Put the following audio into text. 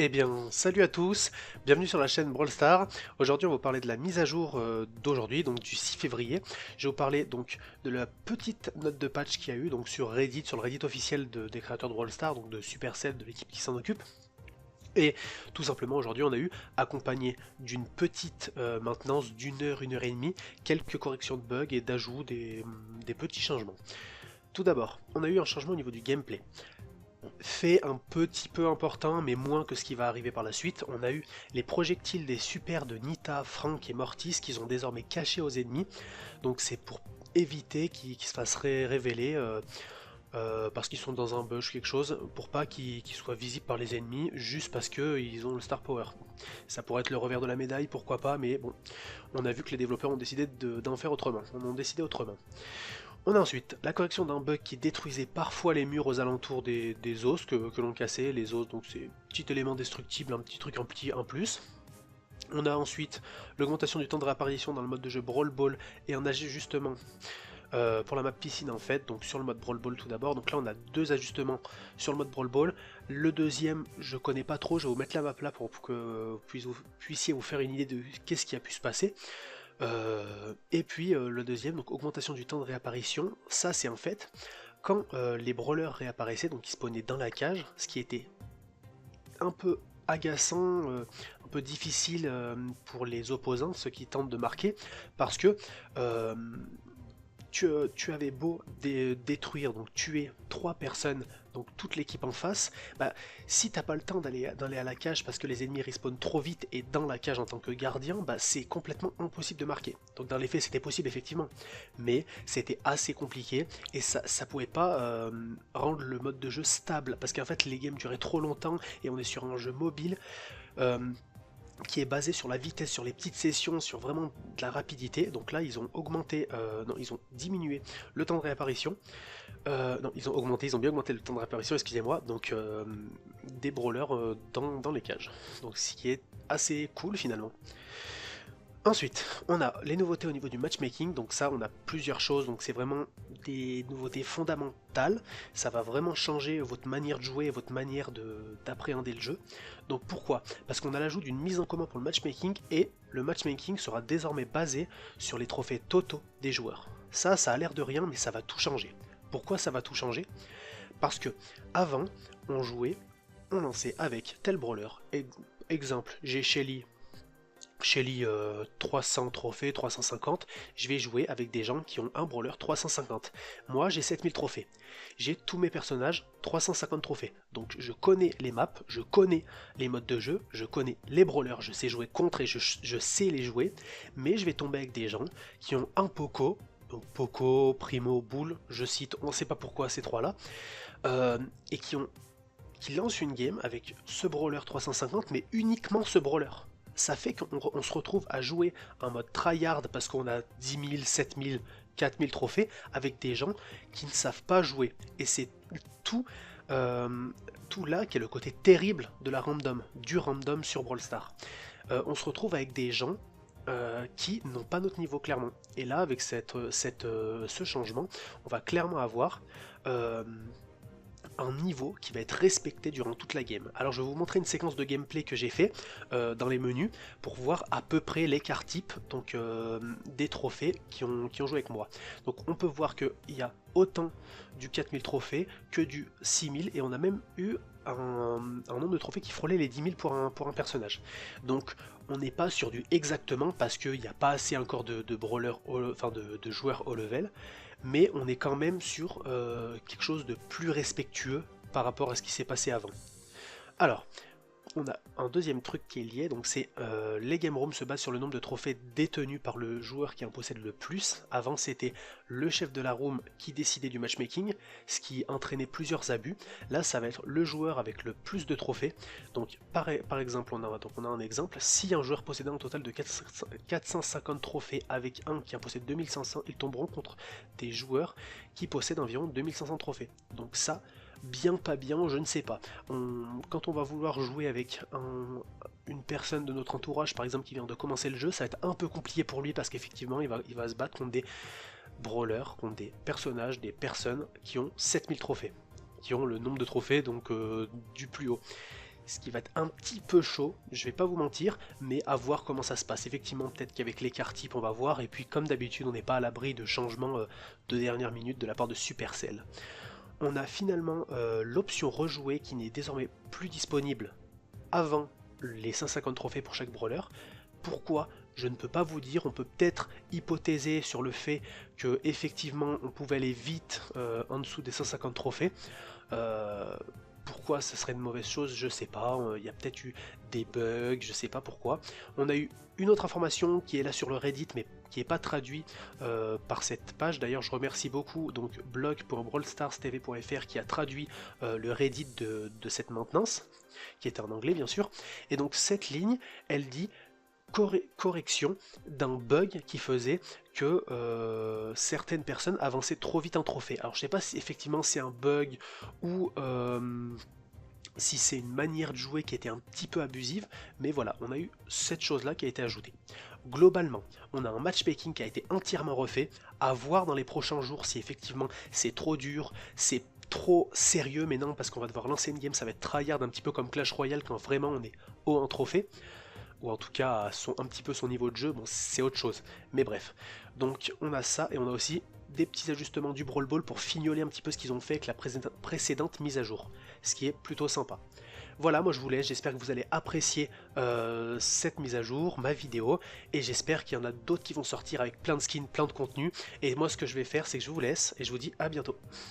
Eh bien, salut à tous, bienvenue sur la chaîne Brawl Stars. Aujourd'hui, on va vous parler de la mise à jour d'aujourd'hui, donc du 6 février. Je vais vous parler donc de la petite note de patch qu'il y a eu donc sur Reddit, sur le Reddit officiel des créateurs de Brawl Stars, donc de Supercell, de l'équipe qui s'en occupe. Et tout simplement, aujourd'hui, on a eu, accompagné d'une petite maintenance une heure et demie, quelques corrections de bugs et d'ajouts des petits changements. Tout d'abord, on a eu un changement au niveau du gameplay. Fait un petit peu important, mais moins que ce qui va arriver par la suite. On a eu les projectiles des supers de Nita, Frank et Mortis qui sont désormais cachés aux ennemis. Donc c'est pour éviter qu'ils se fassent révéler parce qu'ils sont dans un bush quelque chose, pour pas qu'ils soient visibles par les ennemis juste parce qu'ils ont le star power. Ça pourrait être le revers de la médaille, pourquoi pas, mais bon, on a vu que les développeurs ont décidé d'en faire autrement. On a décidé autrement. On a ensuite la correction d'un bug qui détruisait parfois les murs aux alentours des os que l'on cassait. Les os, donc c'est petit élément destructible, un petit truc en plus. On a ensuite l'augmentation du temps de réapparition dans le mode de jeu Brawl Ball et un ajustement pour la map piscine en fait, donc sur le mode Brawl Ball tout d'abord. Donc là on a deux ajustements sur le mode Brawl Ball. Le deuxième je connais pas trop, je vais vous mettre la map là pour que vous puissiez vous faire une idée de qu'est-ce qui a pu se passer. Et puis le deuxième, donc augmentation du temps de réapparition, ça c'est en fait quand les brawlers réapparaissaient, donc ils spawnaient dans la cage, ce qui était un peu agaçant, un peu difficile pour les opposants, ceux qui tentent de marquer, parce que tu avais beau détruire, donc tuer 3 personnes, donc toute l'équipe en face, bah, si t'as pas le temps d'aller à la cage parce que les ennemis respawnent trop vite et dans la cage en tant que gardien, bah, c'est complètement impossible de marquer. Donc dans les faits c'était possible effectivement, mais c'était assez compliqué et ça pouvait pas rendre le mode de jeu stable, parce qu'en fait les games duraient trop longtemps et on est sur un jeu mobile. Euh, qui est basé sur la vitesse, sur les petites sessions, sur vraiment de la rapidité. Donc là, ils ont augmenté, non, ils ont diminué le temps de réapparition. Non, ils ont bien augmenté le temps de réapparition, excusez-moi. Donc des brawlers dans les cages. Donc ce qui est assez cool finalement. Ensuite, on a les nouveautés au niveau du matchmaking, donc ça on a plusieurs choses, donc c'est vraiment des nouveautés fondamentales, ça va vraiment changer votre manière de jouer, votre manière d'appréhender le jeu. Donc pourquoi? Parce qu'on a l'ajout d'une mise en commun pour le matchmaking, et le matchmaking sera désormais basé sur les trophées totaux des joueurs. Ça a l'air de rien, mais ça va tout changer. Pourquoi ça va tout changer? Parce que avant, on jouait, on lançait avec tel brawler, exemple, j'ai Shelly 300 trophées, 350, je vais jouer avec des gens qui ont un brawler 350. Moi j'ai 7000 trophées. J'ai tous mes personnages 350 trophées. Donc je connais les maps, je connais les modes de jeu, je connais les brawlers, je sais jouer contre et je sais les jouer. Mais je vais tomber avec des gens qui ont un Poco, donc Poco, Primo, Bull, je cite, on ne sait pas pourquoi ces trois-là, et qui lancent une game avec ce brawler 350, mais uniquement ce brawler. Ça fait qu'on se retrouve à jouer en mode tryhard parce qu'on a 10 000, 7 000, 4 000 trophées avec des gens qui ne savent pas jouer. Et c'est tout, tout là qui est le côté terrible de la random, du random sur Brawl Stars. On se retrouve avec des gens qui n'ont pas notre niveau clairement. Et là, avec ce changement, on va clairement avoir un niveau qui va être respecté durant toute la game. Alors je vais vous montrer une séquence de gameplay que j'ai fait dans les menus pour voir à peu près l'écart type donc, des trophées qui ont joué avec moi. Donc on peut voir qu'il y a autant du 4000 trophées que du 6000 et on a même eu un nombre de trophées qui frôlait les 10 000 pour un personnage. Donc on n'est pas sur du exactement parce qu'il n'y a pas assez encore de brawlers, enfin de joueurs haut level, mais on est quand même sur quelque chose de plus respectueux par rapport à ce qui s'est passé avant. Alors, on a un deuxième truc qui est lié, donc c'est les game rooms se basent sur le nombre de trophées détenus par le joueur qui en possède le plus. Avant c'était le chef de la room qui décidait du matchmaking, ce qui entraînait plusieurs abus. Là ça va être le joueur avec le plus de trophées. Donc par exemple on a un exemple, si un joueur possédant un total de 450 trophées avec un qui en possède 2500, ils tomberont contre des joueurs qui possèdent environ 2500 trophées. Donc ça, bien pas bien, je ne sais pas. Quand on va vouloir jouer avec une personne de notre entourage, par exemple, qui vient de commencer le jeu, ça va être un peu compliqué pour lui parce qu'effectivement, il va se battre contre des brawlers, contre des personnages, des personnes qui ont 7000 trophées, qui ont le nombre de trophées donc du plus haut. ce qui va être un petit peu chaud, je vais pas vous mentir, mais à voir comment ça se passe. Effectivement, peut-être qu'avec l'écart type on va voir, et puis comme d'habitude on n'est pas à l'abri de changements de dernière minute de la part de Supercell. On a finalement l'option rejouer qui n'est désormais plus disponible avant les 150 trophées pour chaque brawler. Pourquoi? Je ne peux pas vous dire, on peut peut-être hypothéser sur le fait que effectivement on pouvait aller vite en dessous des 150 trophées. Pourquoi ce serait une mauvaise chose, je sais pas, il y a peut-être eu des bugs, je sais pas pourquoi. On a eu une autre information qui est là sur le Reddit mais qui n'est pas traduit par cette page. D'ailleurs je remercie beaucoup donc blog.brawlstarstv.fr qui a traduit le Reddit de cette maintenance, qui était en anglais bien sûr. Et donc cette ligne, elle dit correction d'un bug qui faisait que certaines personnes avançaient trop vite un trophée. Alors je sais pas si effectivement c'est un bug ou si c'est une manière de jouer qui était un petit peu abusive, mais voilà, on a eu cette chose là qui a été ajoutée. Globalement, on a un matchmaking qui a été entièrement refait, à voir dans les prochains jours si effectivement c'est trop dur, c'est trop sérieux, mais non, parce qu'on va devoir lancer une game, ça va être tryhard un petit peu comme Clash Royale quand vraiment on est haut en trophée, ou en tout cas à un petit peu son niveau de jeu, bon c'est autre chose, mais bref. Donc on a ça, et on a aussi des petits ajustements du Brawl Ball pour fignoler un petit peu ce qu'ils ont fait avec la précédente mise à jour, ce qui est plutôt sympa. Voilà, moi je vous laisse, j'espère que vous allez apprécier cette mise à jour, ma vidéo, et j'espère qu'il y en a d'autres qui vont sortir avec plein de skins, plein de contenu, et moi ce que je vais faire c'est que je vous laisse, et je vous dis à bientôt.